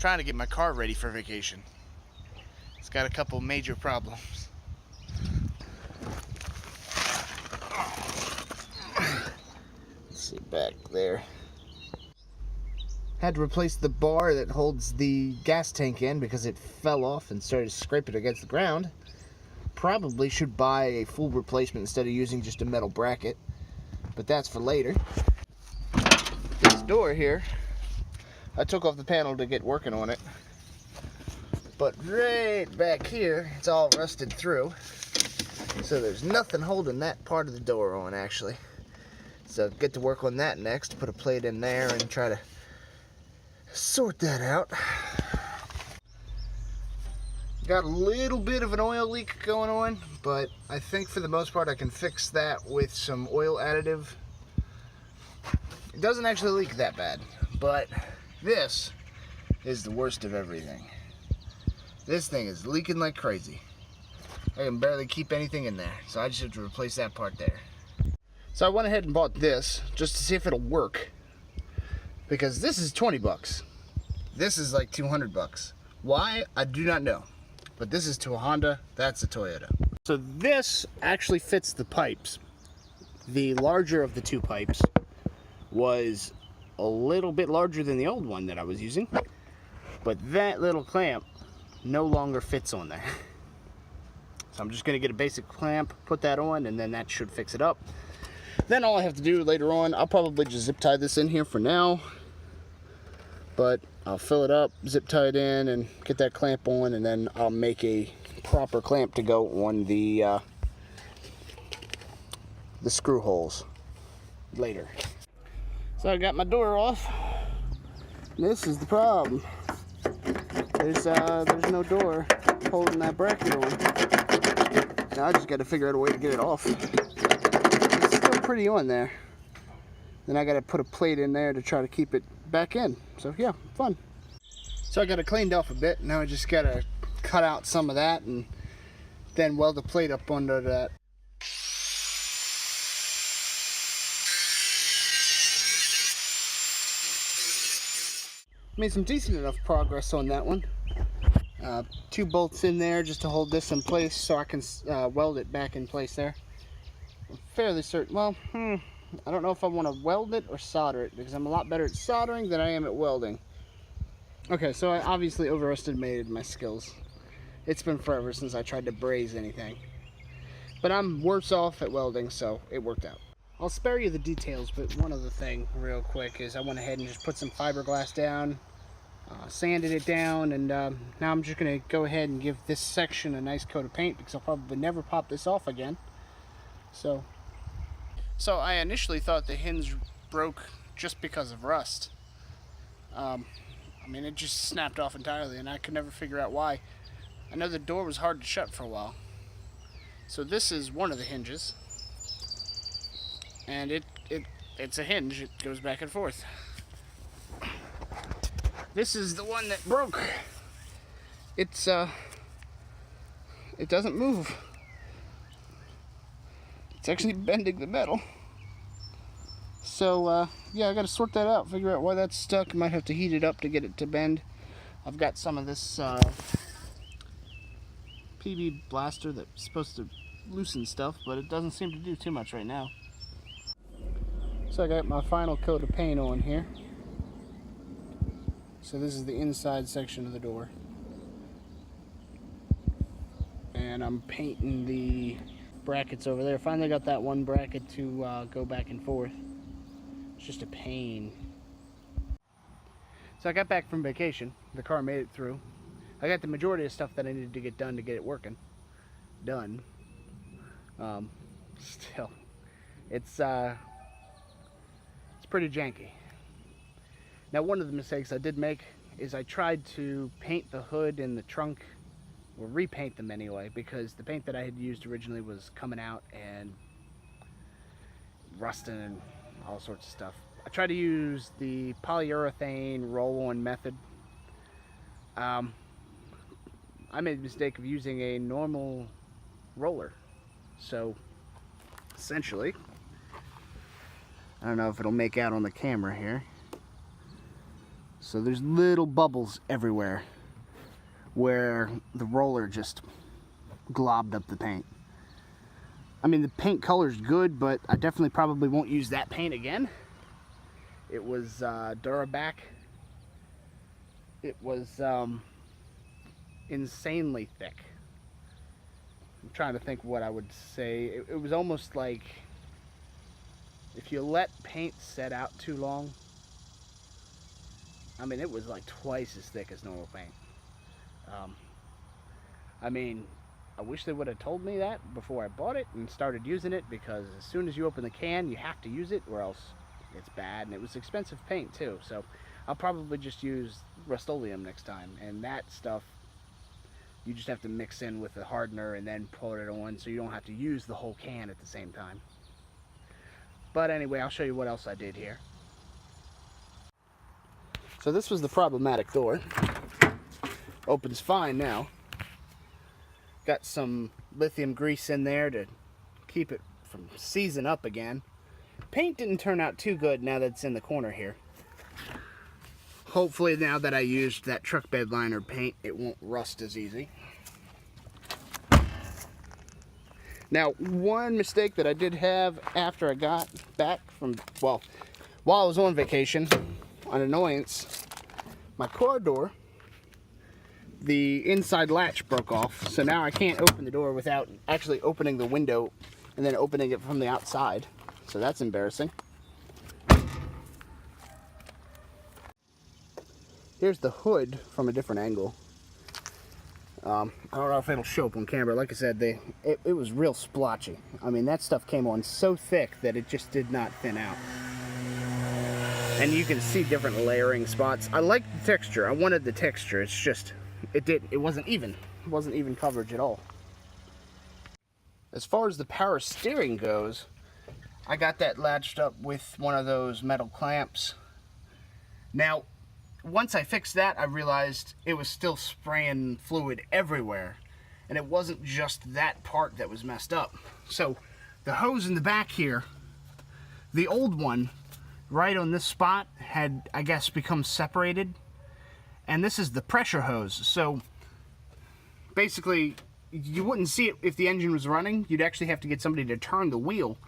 trying to get my car ready for vacation. It's got a couple major problems. Let's see back there. Had to replace the bar that holds the gas tank in because it fell off and started scraping against the ground. Probably should buy a full replacement instead of using just a metal bracket, but that's for later. This door here, I took off the panel to get working on it, but right back here it's all rusted through, so there's nothing holding that part of the door on actually. So get to work on that next, put a plate in there and try to sort that out. Got a little bit of an oil leak going on, but I think for the most part I can fix that with some oil additive. It doesn't actually leak that bad, but this is the worst of everything. This thing is leaking like crazy. I can barely keep anything in there, so I just have to replace that part there. So I went ahead and bought this just to see if it'll work, because this is 20 bucks. This is like 200 bucks. Why? I do not know. But this is to a Honda, that's a Toyota. So this actually fits the pipes. The larger of the two pipes was a little bit larger than the old one that I was using, but that little clamp no longer fits on there. So I'm just gonna get a basic clamp, put that on, and then that should fix it up. Then all I have to do later on, I'll probably just zip tie this in here for now, but I'll fill it up, zip tie it in, and get that clamp on, and then I'll make a proper clamp to go on the screw holes later. So I got my door off. This is the problem. There's no door holding that bracket on. Now I just got to figure out a way to get it off. It's still pretty on there. Then I got to put a plate in there to try to keep it back in. So yeah, fun. So I got it cleaned off a bit. Now I just got to cut out some of that and then weld the plate up under that. Made some decent enough progress on that one. 2 bolts in there just to hold this in place so I can weld it back in place there. I'm fairly certain, well, I don't know if I want to weld it or solder it, because I'm a lot better at soldering than I am at welding. Okay, so I obviously overestimated my skills. It's been forever since I tried to braze anything. But I'm worse off at welding, so it worked out. I'll spare you the details, but one other thing real quick is I went ahead and just put some fiberglass down, sanded it down, and now I'm just going to go ahead and give this section a nice coat of paint, because I'll probably never pop this off again. So I initially thought the hinge broke just because of rust. I mean, it just snapped off entirely, and I could never figure out why. I know the door was hard to shut for a while. So this is one of the hinges, and it's a hinge. It goes back and forth. This is the one that broke. It doesn't move. It's actually bending the metal. So yeah, I gotta sort that out, figure out why that's stuck. Might have to heat it up to get it to bend. I've got some of this PB blaster that's supposed to loosen stuff, but it doesn't seem to do too much right now. So I got my final coat of paint on here. So this is the inside section of the door. And I'm painting the brackets over there. Finally got that one bracket to go back and forth. It's just a pain. So I got back from vacation. The car made it through. I got the majority of stuff that I needed to get done to get it working. Done. Still, it's pretty janky. Now, one of the mistakes I did make is I tried to paint the hood and the trunk, or repaint them anyway, because the paint that I had used originally was coming out and rusting and all sorts of stuff. I tried to use the polyurethane roll-on method. I made the mistake of using a normal roller. So, essentially, I don't know if it'll make out on the camera here, So there's little bubbles everywhere where the roller just globbed up the paint. I mean, the paint color's good, but I definitely probably won't use that paint again. It was Durabac. It was insanely thick. I'm trying to think what I would say. It was almost like if you let paint set out too long. I mean, it was like twice as thick as normal paint. I mean, I wish they would have told me that before I bought it and started using it, because as soon as you open the can, you have to use it or else it's bad. And it was expensive paint too, so I'll probably just use Rust-Oleum next time. And that stuff, you just have to mix in with the hardener and then pour it on, so you don't have to use the whole can at the same time. But anyway, I'll show you what else I did here. So this was the problematic door. Opens fine now. Got some lithium grease in there to keep it from seizing up again. Paint didn't turn out too good now that it's in the corner here. Hopefully now that I used that truck bed liner paint, it won't rust as easy. Now, one mistake that I did have after I got back from, well, while I was on vacation, an annoyance, my car door, the inside latch broke off, so now I can't open the door without actually opening the window and then opening it from the outside. So that's embarrassing. Here's the hood from a different angle. I don't know if it'll show up on camera. Like I said, it was real splotchy. I mean, that stuff came on so thick that it just did not thin out. And you can see different layering spots. I like the texture. I wanted the texture. It's just, it wasn't even. It wasn't even coverage at all. As far as the power steering goes, I got that latched up with one of those metal clamps. Now, once I fixed that, I realized it was still spraying fluid everywhere. And it wasn't just that part that was messed up. So, the hose in the back here, the old one, right on this spot, had, I guess, become separated. And this is the pressure hose. So, basically, you wouldn't see it if the engine was running. You'd actually have to get somebody to turn the wheel,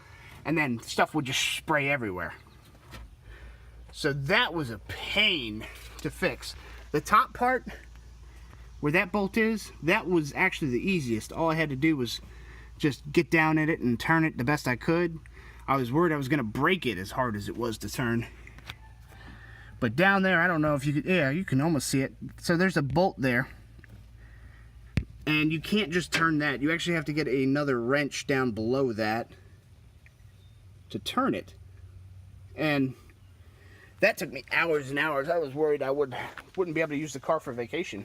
and then stuff would just spray everywhere. So that was a pain to fix. The top part, where that bolt is, that was actually the easiest. All I had to do was just get down at it and turn it the best I could. I was worried I was going to break it as hard as it was to turn. But down there, I don't know if you could, yeah, you can almost see it. So there's a bolt there. And you can't just turn that. You actually have to get another wrench down below that to turn it. And that took me hours and hours. I was worried I wouldn't be able to use the car for vacation.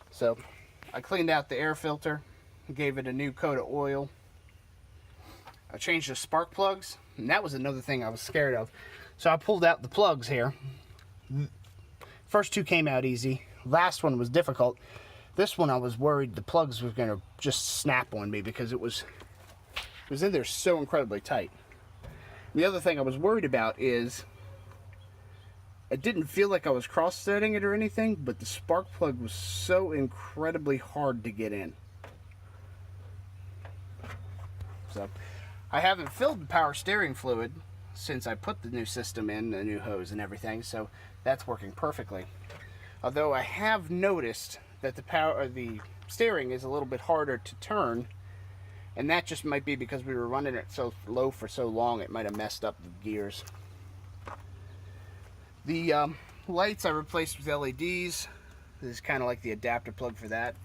So I cleaned out the air filter, gave it a new coat of oil. I changed the spark plugs, and that was another thing I was scared of. So I pulled out the plugs here. First two came out easy. Last one was difficult. This one I was worried the plugs were going to just snap on me because it was in there so incredibly tight. The other thing I was worried about is it didn't feel like I was cross-threading it or anything, but the spark plug was so incredibly hard to get in. So I haven't filled the power steering fluid since I put the new system in, the new hose and everything, so that's working perfectly. Although I have noticed that the steering is a little bit harder to turn, and that just might be because we were running it so low for so long, it might have messed up the gears. The lights I replaced with LEDs. This is kind of like the adapter plug for that.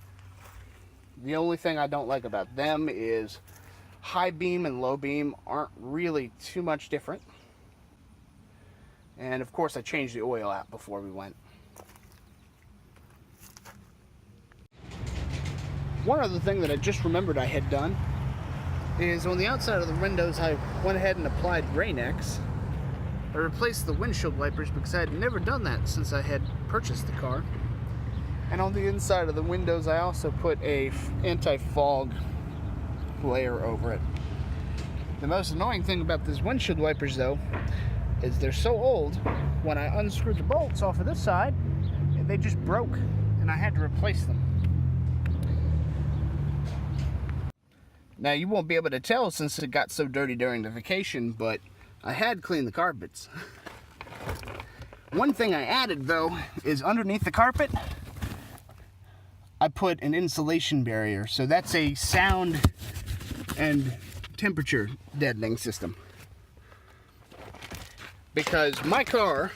The only thing I don't like about them is high beam and low beam aren't really too much different. And of course I changed the oil out before we went. One other thing that I just remembered I had done is on the outside of the windows I went ahead and applied Rain-X. I replaced the windshield wipers because I had never done that since I had purchased the car. And on the inside of the windows I also put a anti-fog layer over it. The most annoying thing about these windshield wipers though is they're so old, when I unscrewed the bolts off of this side, they just broke, and I had to replace them. Now, you won't be able to tell since it got so dirty during the vacation, but I had cleaned the carpets. One thing I added, though, is underneath the carpet, I put an insulation barrier. So that's a sound and temperature deadening system. Because my car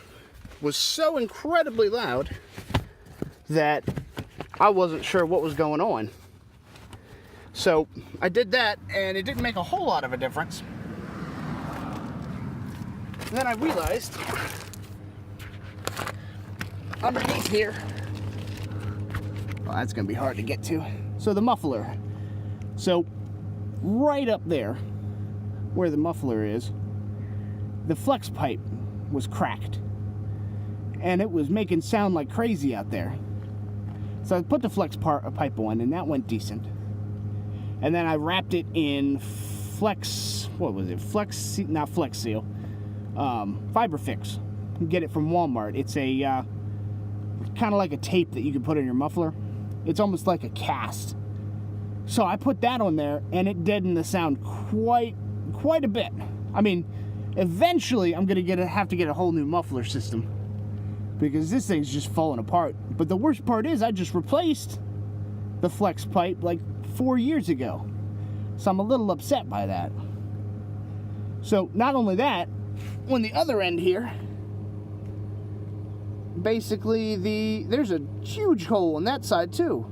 was so incredibly loud that I wasn't sure what was going on. So I did that, and it didn't make a whole lot of a difference. And then I realized underneath here, well, that's gonna be hard to get to. So the muffler. So right up there, where the muffler is, the flex pipe was cracked. And it was making sound like crazy out there. So I put the flex pipe on, and that went decent. And then I wrapped it in not Flex Seal, Fiber Fix. You can get it from Walmart. It's a kind of like a tape that you can put on your muffler. It's almost like a cast. So I put that on there, and it deadened the sound quite a bit. I mean, eventually I'm gonna have to get a whole new muffler system because this thing's just falling apart. But the worst part is I just replaced the flex pipe like 4 years ago. So I'm a little upset by that. So not only that, on the other end here, basically there's a huge hole on that side too.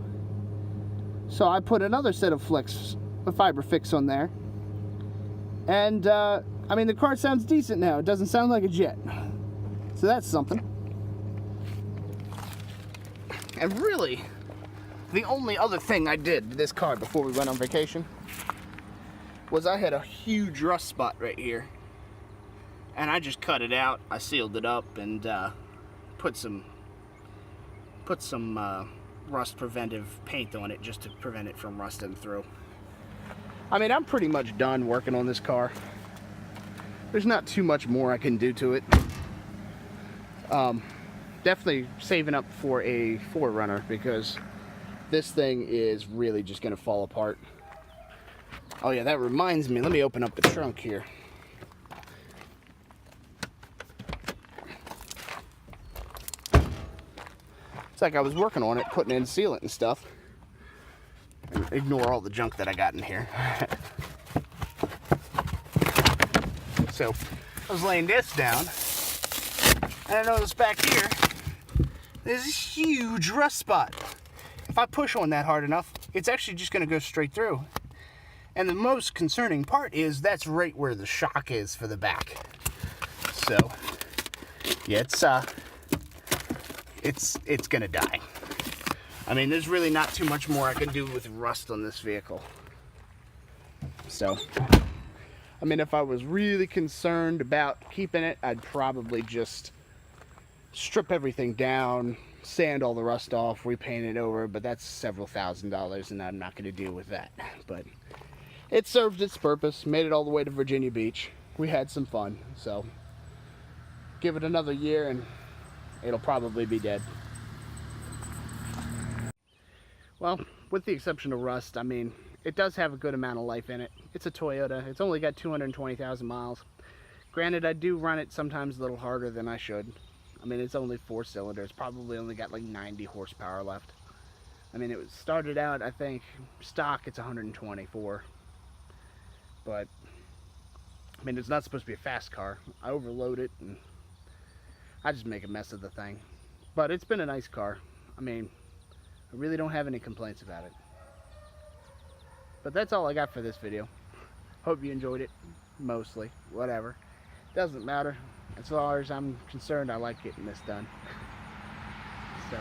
So I put another set of Fiber Fix on there. And I mean, the car sounds decent now. It doesn't sound like a jet. So that's something. And really, the only other thing I did to this car before we went on vacation was I had a huge rust spot right here. And I just cut it out. I sealed it up and put some rust preventive paint on it just to prevent it from rusting through. I mean, I'm pretty much done working on this car. There's not too much more I can do to it. Definitely saving up for a 4Runner because this thing is really just gonna fall apart. Oh yeah, that reminds me, let me open up the trunk here. It's like I was working on it, putting in sealant and stuff. And ignore all the junk that I got in here. So, I was laying this down, and I noticed back here, there's a huge rust spot. If I push on that hard enough, it's actually just gonna go straight through. And the most concerning part is that's right where the shock is for the back. So, yeah, it's gonna die. I mean, there's really not too much more I can do with rust on this vehicle. So, I mean, if I was really concerned about keeping it, I'd probably just strip everything down, sand all the rust off, repaint it over, but that's several $1,000s, and I'm not going to deal with that. But it served its purpose, made it all the way to Virginia Beach. We had some fun, so give it another year and it'll probably be dead. Well, with the exception of rust, I mean, it does have a good amount of life in it. It's a Toyota. It's only got 220,000 miles. Granted, I do run it sometimes a little harder than I should. I mean, it's only 4 cylinders. Probably only got like 90 horsepower left. I mean, it was started out, I think, stock, it's 124. But, I mean, it's not supposed to be a fast car. I overload it, and I just make a mess of the thing. But it's been a nice car. I mean, I really don't have any complaints about it. But that's all I got for this video. Hope you enjoyed it, mostly, whatever. Doesn't matter. As far as I'm concerned, I like getting this done. So.